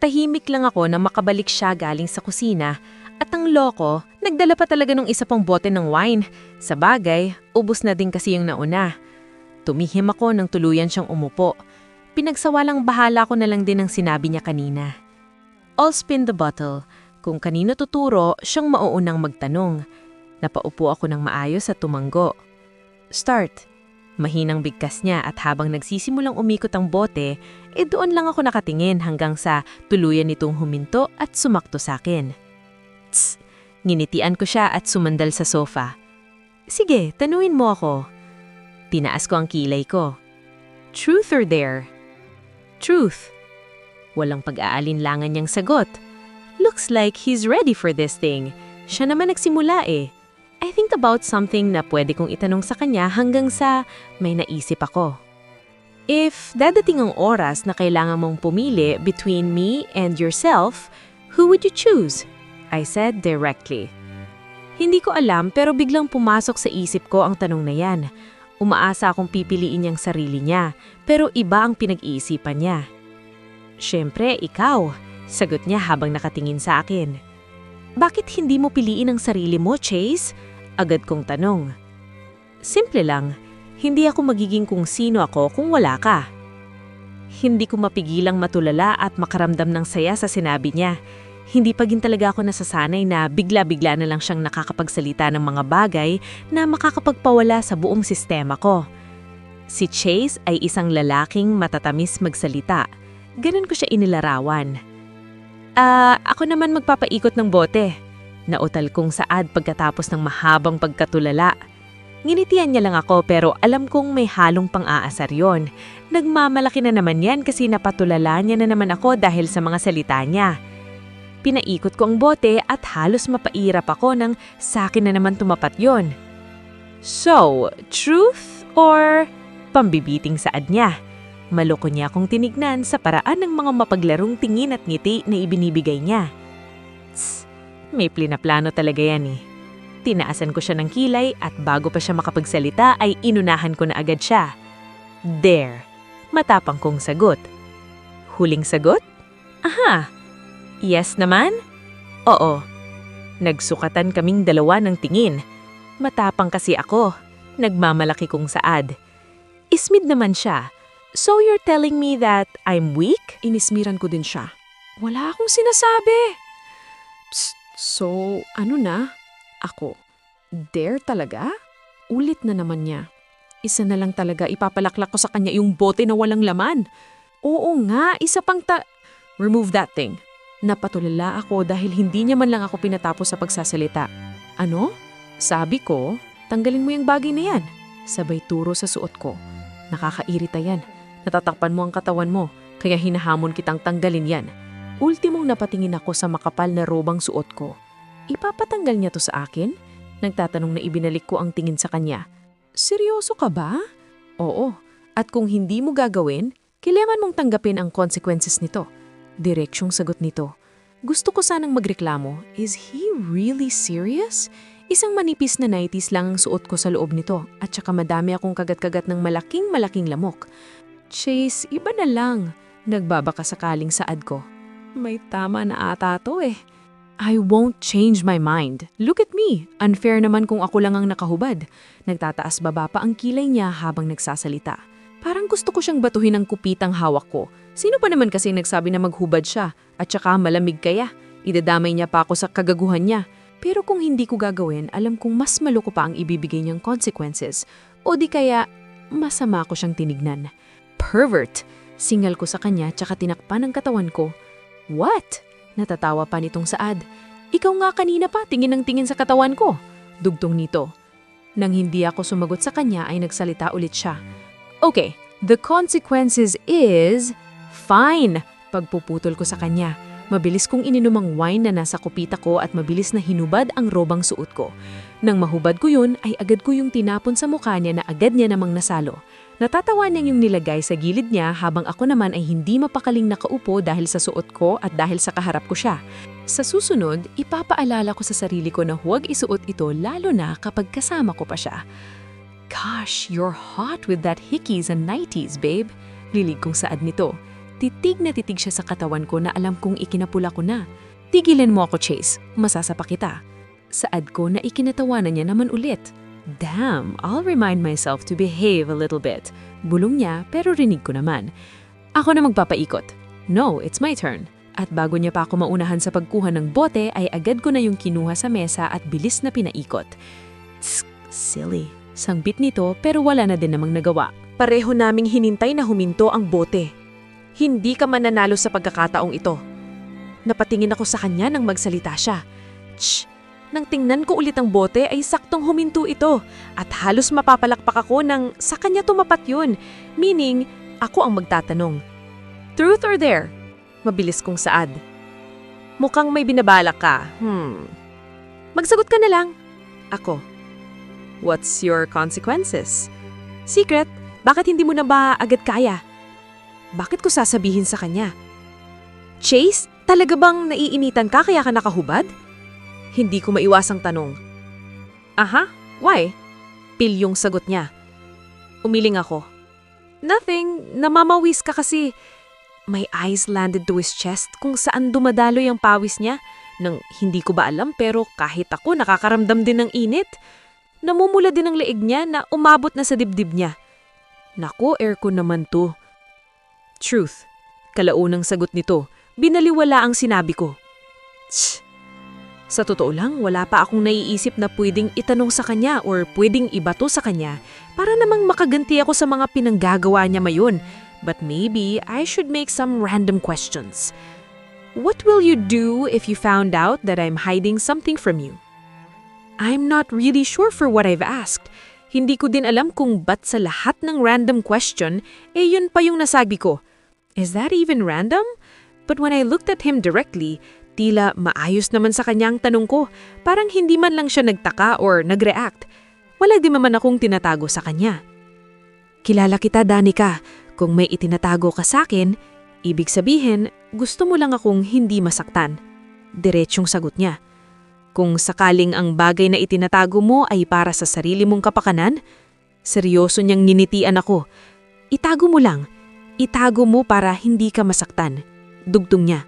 Tahimik lang ako na makabalik siya galing sa kusina at ang loko, nagdala pa talaga ng isa pang bote ng wine. Sa bagay, ubos na din kasi yung nauna. Tumihim ako nang tuluyan siyang umupo. Pinagsawalang bahala ko na lang din ang sinabi niya kanina. I'll spin the bottle. Kung kanino tuturo, siyang mauunang magtanong. Napaupo ako ng maayos at tumanggo. Start. Mahinang bigkas niya at habang nagsisimulang umikot ang bote, doon lang ako nakatingin hanggang sa tuluyan nitong huminto at sumakto sa akin. Tss! Nginitian ko siya at sumandal sa sofa. Sige, tanuin mo ako. Tinaas ko ang kilay ko. Truth or dare? Truth. Walang pag-aalinlangan niyang sagot. Looks like he's ready for this thing. Siya naman nagsimula eh. I think about something na pwede kong itanong sa kanya hanggang sa may naisip ako. If dadating ang oras na kailangan mong pumili between me and yourself, who would you choose? I said directly. Hindi ko alam pero biglang pumasok sa isip ko ang tanong na yan. Umaasa akong pipiliin niyang sarili niya, pero iba ang pinag-iisipan niya. Siyempre, ikaw, sagot niya habang nakatingin sa akin. Bakit hindi mo piliin ang sarili mo, Chase? Agad kong tanong. Simple lang, hindi ako magiging kung sino ako kung wala ka. Hindi ko mapigilang matulala at makaramdam ng saya sa sinabi niya. Hindi pa rin talaga ako nasasanay na bigla-bigla na lang siyang nakakapagsalita ng mga bagay na makakapagpawala sa buong sistema ko. Si Chase ay isang lalaking matatamis magsalita. Ganun ko siya inilarawan. Ako naman magpapaikot ng bote. Nautal kong saad pagkatapos ng mahabang pagkatulala. Nginitian niya lang ako pero alam kong may halong pang-aasar yon. Nagmamalaki na naman yan kasi napatulala niya na naman ako dahil sa mga salita niya. Pinaikot ko ang bote at halos mapairap ako nang sa akin na naman tumapat yon. So, truth or pambibiting saad niya? Maloko niya akong tinignan sa paraan ng mga mapaglarong tingin at ngiti na ibinibigay niya. Tss, may plano talaga yan eh. Tinaasan ko siya ng kilay at bago pa siya makapagsalita ay inunahan ko na agad siya. Dare. Matapang kong sagot. Huling sagot? Aha. Yes naman? Oo. Nagsukatan kaming dalawa ng tingin. Matapang kasi ako. Nagmamalaki kong saad. Ismid naman siya. So you're telling me that I'm weak? Inismiran ko din siya. Wala akong sinasabi. Psst, so ano na? Ako. Dare talaga? Ulit na naman niya. Isa na lang talaga ipapalaklak ko sa kanya yung bote na walang laman. Oo nga, isa pang Remove that thing. Napatulala ako dahil hindi niya man lang ako pinatapos sa pagsasalita. Ano? Sabi ko, tanggalin mo yung bagay na yan. Sabay turo sa suot ko. Nakakairita yan. Natatakpan mo ang katawan mo, kaya hinahamon kitang tanggalin yan. Ultimong napatingin ako sa makapal na robang suot ko. Ipapatanggal niya to sa akin? Nagtatanong na ibinalik ko ang tingin sa kanya. Seryoso ka ba? Oo. At kung hindi mo gagawin, kailangan mong tanggapin ang consequences nito. Direksyong sagot nito. Gusto ko sanang magreklamo. Is he really serious? Isang manipis na 90s lang ang suot ko sa loob nito at saka madami akong kagat-kagat ng malaking lamok. Chase, iba na lang. Nagbabaka sakaling saad ko. May tama na ata to eh. I won't change my mind. Look at me. Unfair naman kung ako lang ang nakahubad. Nagtataas baba pa ang kilay niya habang nagsasalita. Parang gusto ko siyang batuhin ng kupitang hawak ko. Sino pa naman kasi nagsabi na maghubad siya? At saka malamig kaya. Idadamay niya pa ako sa kagaguhan niya. Pero kung hindi ko gagawin, alam kong mas maloko pa ang ibibigay niyang consequences. O di kaya, masama ko siyang tinignan. Pervert! Singal ko sa kanya tsaka tinakpan ang katawan ko. What? Natatawa pa nitong saad. Ikaw nga kanina pa tingin ng tingin sa katawan ko. Dugtong nito. Nang hindi ako sumagot sa kanya ay nagsalita ulit siya. Okay, the consequences is... Fine! Pagpuputol ko sa kanya. Mabilis kong ininom ang wine na nasa kupita ko at mabilis na hinubad ang robang suot ko. Nang mahubad ko yun, ay agad ko yung tinapon sa mukha niya na agad niya namang nasalo. Natatawa niya yung nilagay sa gilid niya habang ako naman ay hindi mapakaling nakaupo dahil sa suot ko at dahil sa kaharap ko siya. Sa susunod, ipapaalala ko sa sarili ko na huwag isuot ito lalo na kapag kasama ko pa siya. Gosh, you're hot with that hickeys and nighties, babe. Lilig kong saad nito. Titig na titig siya sa katawan ko na alam kong ikinapula ko na. Tigilan mo ako, Chase. Masasapa kita. Saad ko na ikinatawanan niya naman ulit. Damn, I'll remind myself to behave a little bit. Bulong niya pero rinig ko naman. Ako na magpapaikot. No, it's my turn. At bago niya pa ako maunahan sa pagkuha ng bote ay agad ko na yung kinuha sa mesa at bilis na pinaikot. Tsk, silly. Sangbit nito pero wala na din namang nagawa. Pareho naming hinintay na huminto ang bote. Hindi ka mananalo sa pagkakataong ito. Napatingin ako sa kanya nang magsalita siya. Shh! Nang tingnan ko ulit ang bote ay saktong huminto ito at halos mapapalakpak ako nang sa kanya tumapat yun. Meaning, ako ang magtatanong. Truth or dare? Mabilis kong saad. Mukhang may binabalak ka. Magsagot ka na lang. Ako. What's your consequences? Secret, bakit hindi mo na ba agad kaya? Bakit ko sasabihin sa kanya? Chase, talaga bang naiinitan ka kaya ka nakahubad? Hindi ko maiwasang tanong. Aha, why? Pilyong sagot niya. Umiling ako. Nothing, namamawis ka kasi. My eyes landed to his chest kung saan dumadaloy ang pawis niya. Nang hindi ko ba alam pero kahit ako nakakaramdam din ng init. Namumula din ang leeg niya na umabot na sa dibdib niya. Naku, aircon naman to. Truth. Kalaunang sagot nito. Binaliwala ang sinabi ko. Tsk. Sa totoo lang, wala pa akong naiisip na pwedeng itanong sa kanya or pwedeng ibato sa kanya para namang makaganti ako sa mga pinanggagawa niya mayon. But maybe I should make some random questions. What will you do if you found out that I'm hiding something from you? I'm not really sure for what I've asked. Hindi ko din alam kung ba't sa lahat ng random question, yun pa yung nasabi ko. Is that even random? But when I looked at him directly, tila maayos naman sa kanyang tanong ko, parang hindi man lang siya nagtaka or nag-react. Wala din naman akong tinatago sa kanya. Kilala kita, Danica. Kung may itinatago ka sa akin, ibig sabihin, gusto mo lang akong hindi masaktan. Diretsyong sagot niya. Kung sakaling ang bagay na itinatago mo ay para sa sarili mong kapakanan, seryoso niyang ninitian ako. Itago mo lang. Itago mo para hindi ka masaktan. Dugtong niya.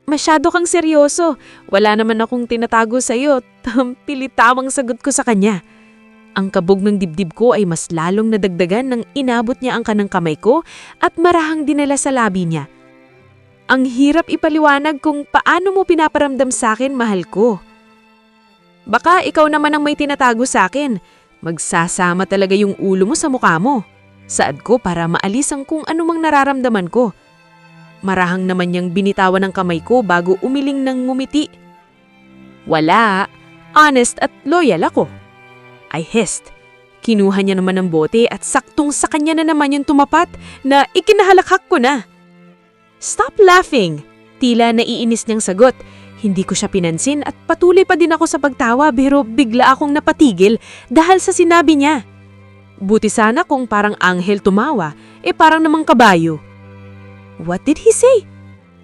Masyado kang seryoso. Wala naman akong tinatago sa'yo. Pilitawang sagot ko sa kanya. Ang kabog ng dibdib ko ay mas lalong nadagdagan nang inabot niya ang kanang kamay ko at marahang dinala sa labi niya. Ang hirap ipaliwanag kung paano mo pinaparamdam sa akin, mahal ko. Baka ikaw naman ang may tinatago sa akin. Magsasama talaga yung ulo mo sa mukha mo. Saad ko para maalis ang kung anumang nararamdaman ko. Marahang naman niyang binitawan ng kamay ko bago umiling ng ngumiti. Wala. Honest at loyal ako. I hissed. Kinuha niya naman ng bote at saktong sa kanya na naman yung tumapat na ikinahalakhak ko na. Stop laughing! Tila naiinis niyang sagot. Hindi ko siya pinansin at patuloy pa din ako sa pagtawa pero bigla akong napatigil dahil sa sinabi niya. Buti sana kung parang anghel tumawa, parang namang kabayo. What did he say?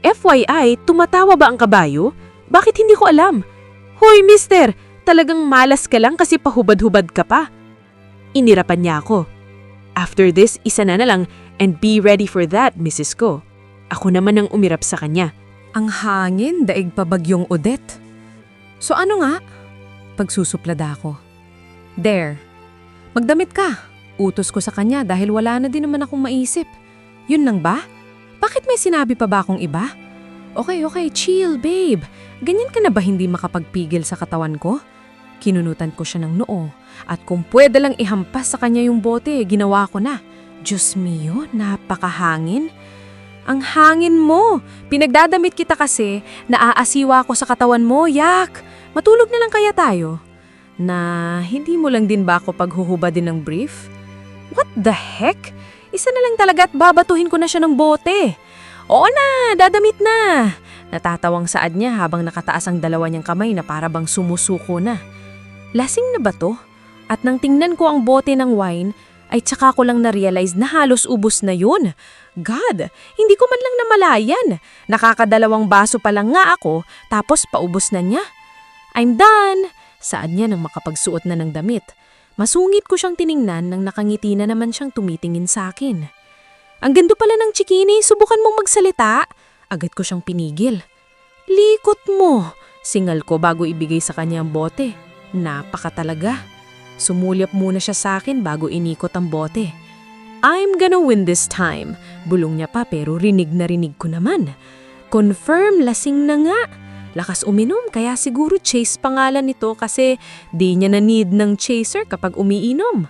FYI, tumatawa ba ang kabayo? Bakit hindi ko alam? Hoy, mister! Talagang malas ka lang kasi pahubad-hubad ka pa. Inirapan niya ako. After this, isa na lang and be ready for that, Mrs. Ko. Ako naman ang umirap sa kanya. Ang hangin, daig pa bagyong Odette. So ano nga? Pagsusuplada ako. There. Magdamit ka. Utos ko sa kanya dahil wala na din naman akong maisip. Yun lang ba? Bakit may sinabi pa ba akong iba? Okay, chill, babe. Ganyan ka na ba hindi makapagpigil sa katawan ko? Kinunutan ko siya ng noo. At kung pwede lang ihampas sa kanya yung bote, ginawa ko na. Diyos mio, napakahangin. Ang hangin mo. Pinagdadamit kita kasi, naaasiwa ko sa katawan mo, yak. Matulog na lang kaya tayo? Na hindi mo lang din ba ako paghuhubad din ng brief? What the heck? Isa na lang talaga at babatuhin ko na siya ng bote. Oo na, dadamit na. Natatawang saad niya habang nakataas ang dalawa niyang kamay na para bang sumusuko na. Lasing na ba to? At nang tingnan ko ang bote ng wine, ay tsaka ko lang na-realize na halos ubos na yun. God, hindi ko man lang namalayan. Nakakadalawang baso pa lang nga ako, tapos paubos na niya. I'm done, saad niya nang makapagsuot na ng damit. Masungit ko siyang tiningnan nang nakangiti na naman siyang tumitingin sa akin. Ang ganda pala ng chikini, subukan mong magsalita. Agad ko siyang pinigil. Likot mo, singal ko bago ibigay sa kanya ang bote. Napaka talaga. Sumulyap muna siya sa akin bago inikot ang bote. I'm gonna win this time. Bulong niya pa pero rinig na rinig ko naman. Confirm, lasing na nga. Lakas uminom kaya siguro Chase pangalan nito kasi di niya na need ng chaser kapag umiinom.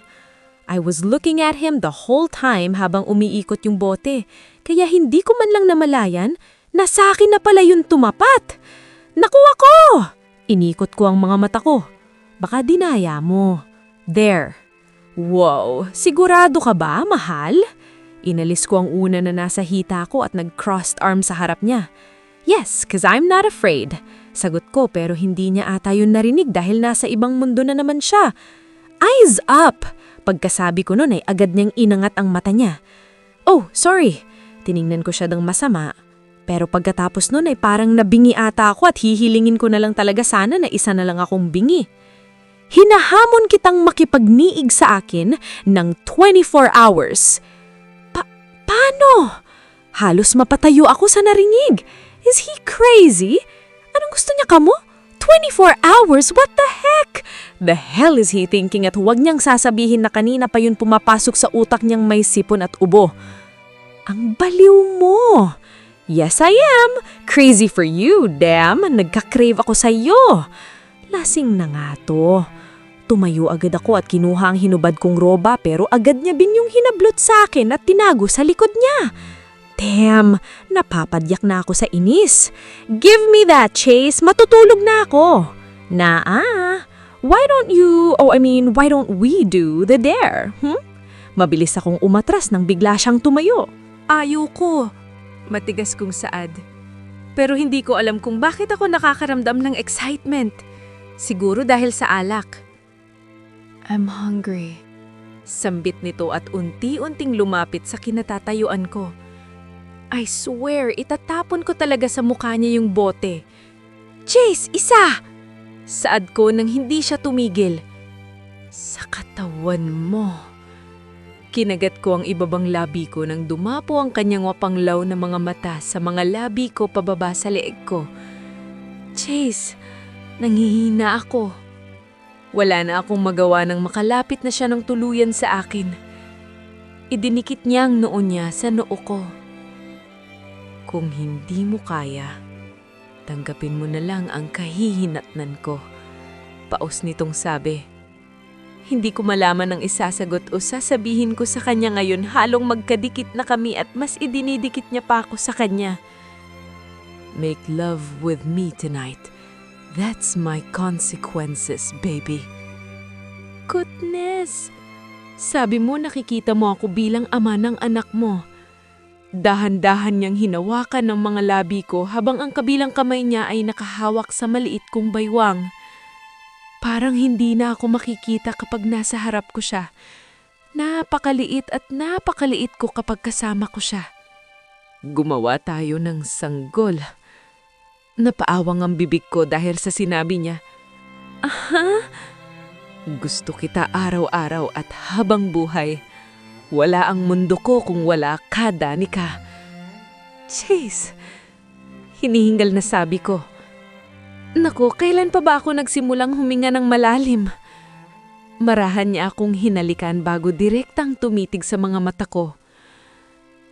I was looking at him the whole time habang umiikot yung bote. Kaya hindi ko man lang namalayan na sa akin na pala yung tumapat. Nakuha ko! Inikot ko ang mga mata ko. Baka dinaya mo. There. Wow, sigurado ka ba, mahal? Inalis ko ang una na nasa hita ko at nag-crossed arm sa harap niya. Yes, 'cause I'm not afraid. Sagot ko pero hindi niya ata yun narinig dahil nasa ibang mundo na naman siya. Eyes up! Pagkasabi ko nun ay agad niyang inangat ang mata niya. Oh, sorry. Tiningnan ko siya ng masama. Pero pagkatapos nun ay parang nabingi ata ako at hihilingin ko na lang talaga sana na isa na lang akong bingi. Hinahamon kitang makipagniig sa akin ng 24 hours. Paano? Halos mapatayo ako sa narinig. Is he crazy? Anong gusto niya kamo? 24 hours? What the heck? The hell is he thinking at huwag niyang sasabihin na kanina pa yun pumapasok sa utak niyang may sipon at ubo. Ang baliw mo! Yes, I am. Crazy for you, damn. Nagka-crave ako sa iyo. Lasing na nga to. Tumayo agad ako at kinuha ang hinubad kong roba pero agad niya bin yung hinablot sa akin at tinago sa likod niya. Damn, napapadyak na ako sa inis. Give me that, Chase. Matutulog na ako. Why don't we do the dare? Mabilis akong umatras nang bigla siyang tumayo. Ayoko. Matigas kong saad. Pero hindi ko alam kung bakit ako nakakaramdam ng excitement. Siguro dahil sa alak. I'm hungry. Sambit nito at unti-unting lumapit sa kinatatayuan ko. I swear, itatapon ko talaga sa mukha niya yung bote. Chase, isa! Saad ko nang hindi siya tumigil. Sa katawan mo. Kinagat ko ang ibabang labi ko nang dumapo ang kanyang mapanglaw na mga mata sa mga labi ko pababa sa leeg ko. Chase, nanghihina ako. Wala na akong magawa nang makalapit na siya ng tuluyan sa akin. Idinikit niya ang noo niya sa noo ko. Kung hindi mo kaya, tanggapin mo na lang ang kahihinatnan ko. Paos nitong sabi. Hindi ko malaman ang isasagot o sasabihin ko sa kanya ngayon halong magkadikit na kami at mas idinidikit niya pa ako sa kanya. Make love with me tonight. That's my consequences, baby. Goodness! Sabi mo nakikita mo ako bilang ama ng anak mo. Dahan-dahan niyang hinawakan ng mga labi ko habang ang kabilang kamay niya ay nakahawak sa maliit kong baywang. Parang hindi na ako makikita kapag nasa harap ko siya. Napakaliit at napakaliit ko kapag kasama ko siya. Gumawa tayo ng sanggol. Napaawang ang bibig ko dahil sa sinabi niya. Aha? Gusto kita araw-araw at habang buhay. Wala ang mundo ko kung wala ka, Danica. Chase, hinihingal na sabi ko. Naku, kailan pa ba ako nagsimulang huminga ng malalim? Marahan niya akong hinalikan bago direktang tumitig sa mga mata ko.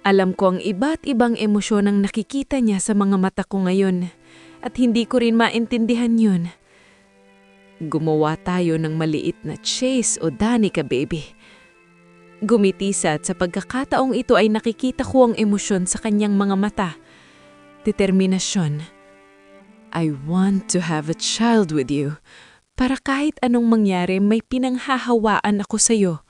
Alam ko ang iba't ibang emosyon ang nakikita niya sa mga mata ko ngayon at hindi ko rin maintindihan yun. Gumawa tayo ng maliit na Chase o Danica, baby. Gumitisa at sa pagkakataong ito ay nakikita ko ang emosyon sa kanyang mga mata. Determinasyon. I want to have a child with you para kahit anong mangyari may pinanghahawaan ako sa'yo.